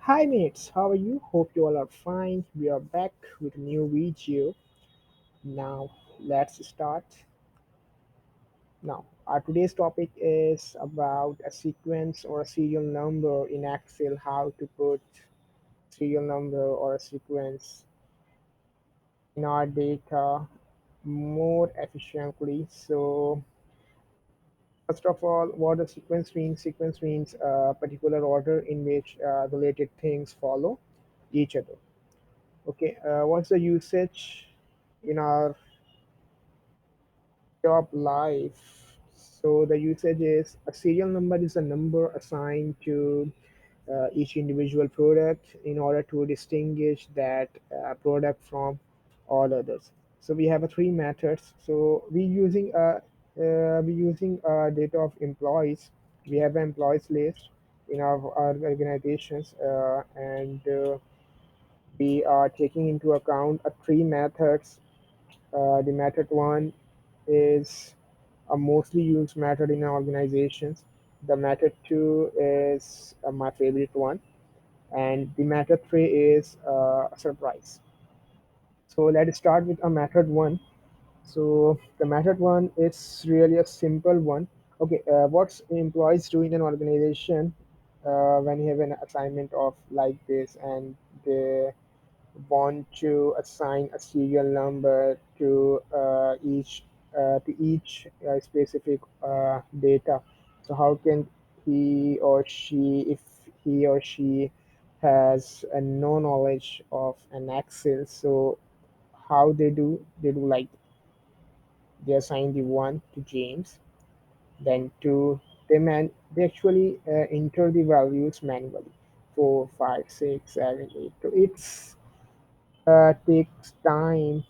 Hi mates, how are you? Hope you all are fine. We are back with a new video. Now let's start. Now our today's topic is about a sequence or a serial number in Excel. How to put serial number or a sequence in our data more efficiently. So first of all, what a sequence means? Sequence means a particular order in which related things follow each other. Okay, what's the usage in our job life? So the usage is a serial number is a number assigned to each individual product in order to distinguish that product from all others. So we have three methods. So we using data of employees. We have an employees list in our organizations, and we are taking into account three methods. The method one is a mostly used method in organizations. The method two is my favorite one, and the method three is a surprise. So let's start with a method one. So the method one is really a simple one. Okay, what employees do in an organization when you have an assignment of like this, and they want to assign a serial number to each specific data. So how can he or she, if he or she has no knowledge of an Excel, so how they do like they assign the one to James, then two they actually enter the values manually, 4, 5, 6, 7, 8. So it's takes time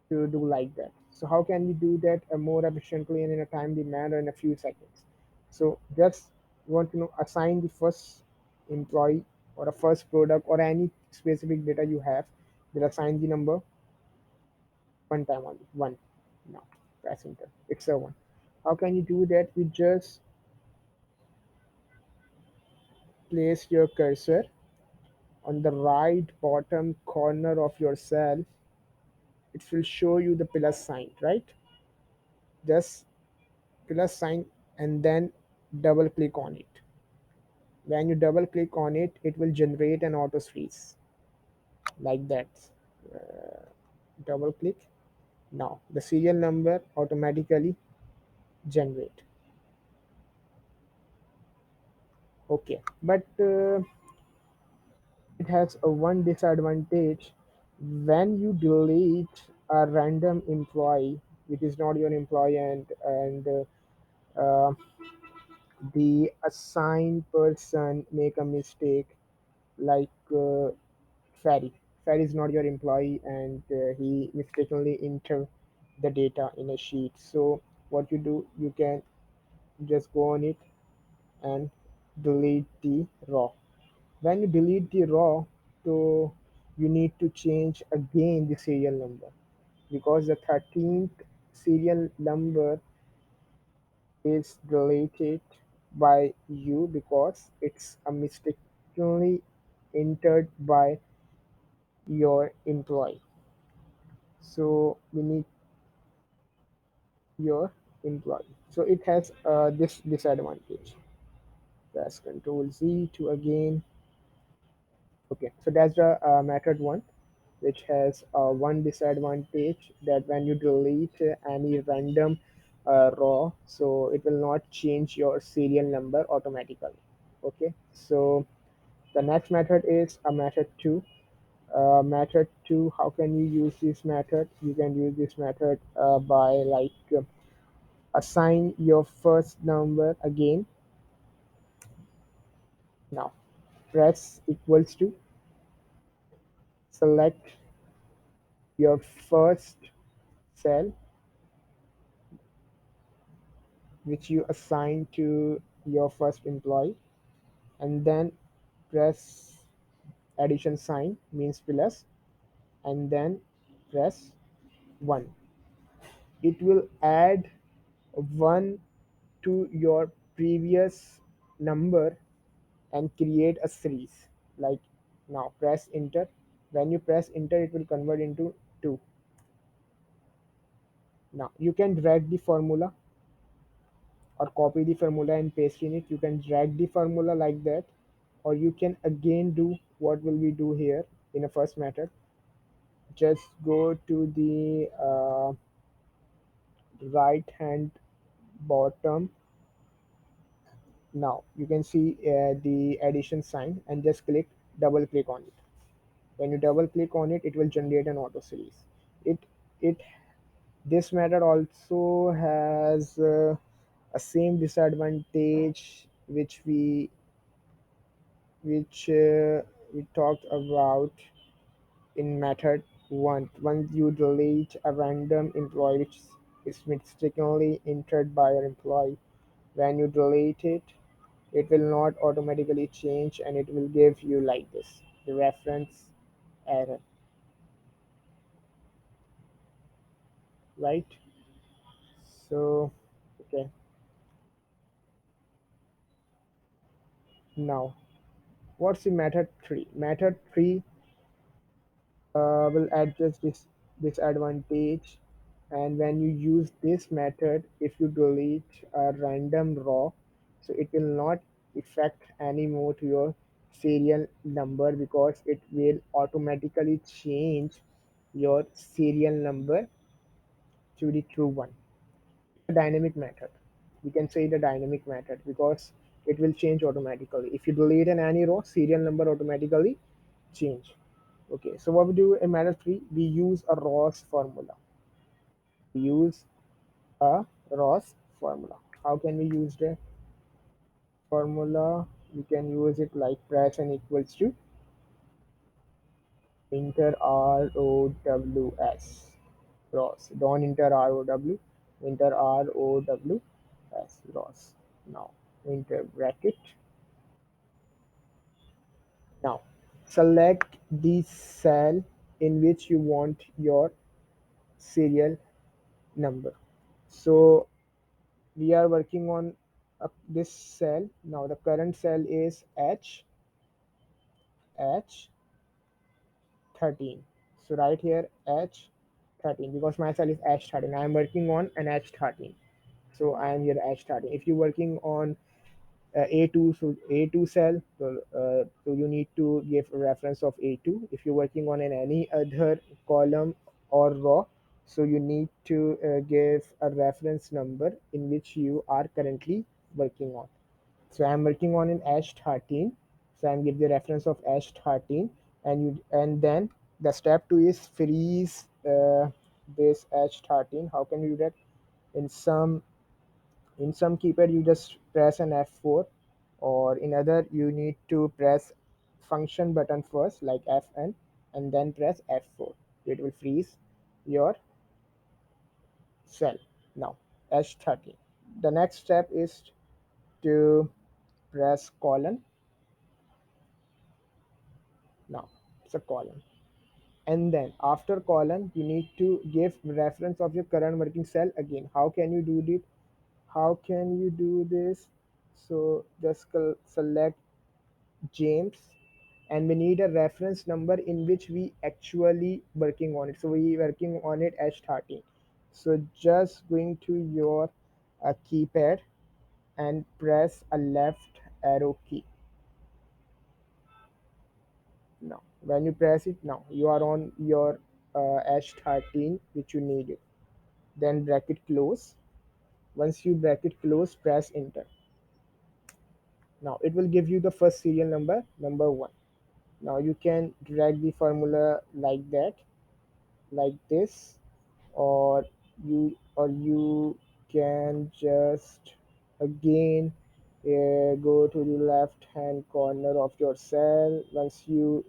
to do like that. So how can we do that more efficiently and in a timely manner in a few seconds? So just want to know assign the first employee or a first product or any specific data you have. Then assign the number one time only. One. Now press enter. It's a one. How can you do that? You just place your cursor on the right bottom corner of your cell. It will show you the plus sign, right? Just plus sign and then double click on it. When you double click on it, it will generate an auto freeze like that. Double click. Now the serial number automatically generate. Okay, but it has a one disadvantage. When you delete a random employee which is not your employee, and the assigned person make a mistake, like Ferry. Ferry is not your employee, and he mistakenly enter the data in a sheet. So what you do, you can just go on it and delete the raw. When you delete the raw, so you need to change again the serial number, because the 13th serial number is deleted by you because it's a mistakenly entered by your employee. So we need your employee. So it has this disadvantage. Press Control Z to again. Okay, so that's the method one, which has one disadvantage, that when you delete any random row, so it will not change your serial number automatically. Okay, so the next method is a method two. Method two, how can you use this method? You can use this method by like assign your first number again. Now press equals to, select your first cell which you assign to your first employee, and then press addition sign means plus, and then press 1. It will add 1 to your previous number and create a series. Like now press enter. When you press enter, it will convert into 2. Now you can drag the formula or copy the formula and paste in it. You can drag the formula like that, or you can again do what will we do here in a first method. Just go to the right hand bottom. Now you can see the addition sign and just double click on it. When you double click on it, it will generate an auto series. It this method also has a same disadvantage which we talked about in method 1. Once you delete a random employee which is mistakenly entered by an employee, when you delete it, it will not automatically change and it will give you like this, the reference error, right? So, okay, now what's the method 3? Method 3 will address this disadvantage, and when you use this method, if you delete a random row, so it will not affect anymore to your serial number because it will automatically change your serial number to the true one. A dynamic method, we can say the dynamic method because it will change automatically. If you delete an any row, serial number automatically change. Okay, so what we do in method 3, we use a Ross formula. We use a Ross formula. How can we use the formula? We can use it like press and equals to enter ROWS. Ross. Don't enter ROW, enter ROWS. Ross. Now enter bracket. Now select the cell in which you want your serial number. So we are working on this cell. Now the current cell is H13. So right here H13 because my cell is H13. I am working on an H13. So I am here H13. If you're working on A2, so A2 cell, so you need to give a reference of A2. If you're working on any other column or row, so you need to give a reference number in which you are currently working on. So I'm working on an H13. So I'm give the reference of H13, and then the step 2 is freeze this H13. How can you do that? In some keypad you just press an F4, or in other you need to press function button first like Fn and then press F4. It will freeze your cell. Now H13. The next step is to press colon. Now it's a colon, and then after colon you need to give reference of your current working cell again. How can you do this? So just select James, and we need a reference number in which we actually working on it. So we working on it as 13. So just going to your keypad and press a left arrow key. Now when you press it, now you are on your H13 which you needed. Then bracket close. Once you bracket close, press enter. Now it will give you the first serial number 1. Now you can drag the formula like that, like this, or you can just again go to the left hand corner of your cell. Once you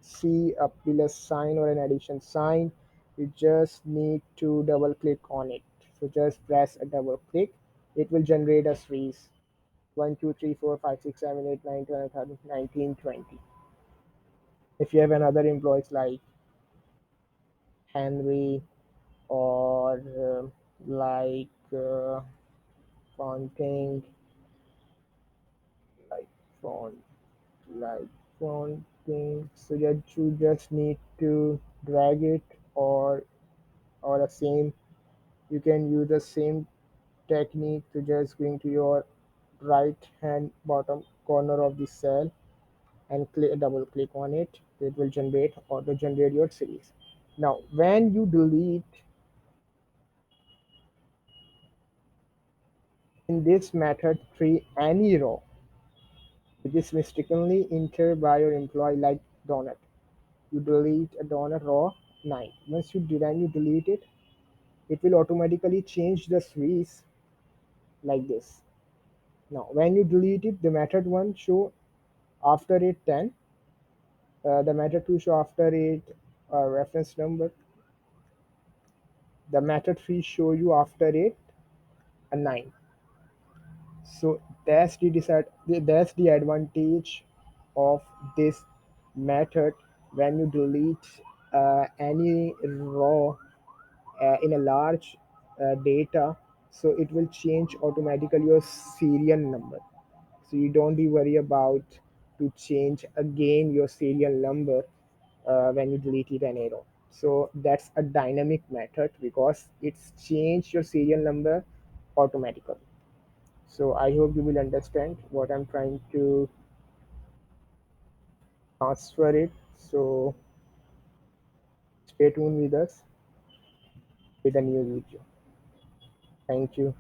see a plus sign or an addition sign, you just need to double click on it. So just press a double click. It will generate a series 1 2 3 4 5 6 7 8 9 10 11 19 20. If you have another employees like Henry or like Fonting, like font. like one thing, so that you just need to drag it, or the same, you can use the same technique to just going to your right hand bottom corner of the cell and double click on it. It will generate auto generate your series. Now when you delete in this method tree any row which is mistakenly entered by your employee, like donut, you delete a donut row 9. Once you delete it, it will automatically change the series like this. Now when you delete it, the method 1 show after it 10, the method 2 show after it reference number, the method 3 show you after it a 9. So that's the advantage of this method. When you delete any row in a large data, so it will change automatically your serial number, so you don't be worry about to change again your serial number when you delete it an arrow. So that's a dynamic method because it's changed your serial number automatically. So I hope you will understand what I'm trying to transfer it. So stay tuned with us with a new video. Thank you.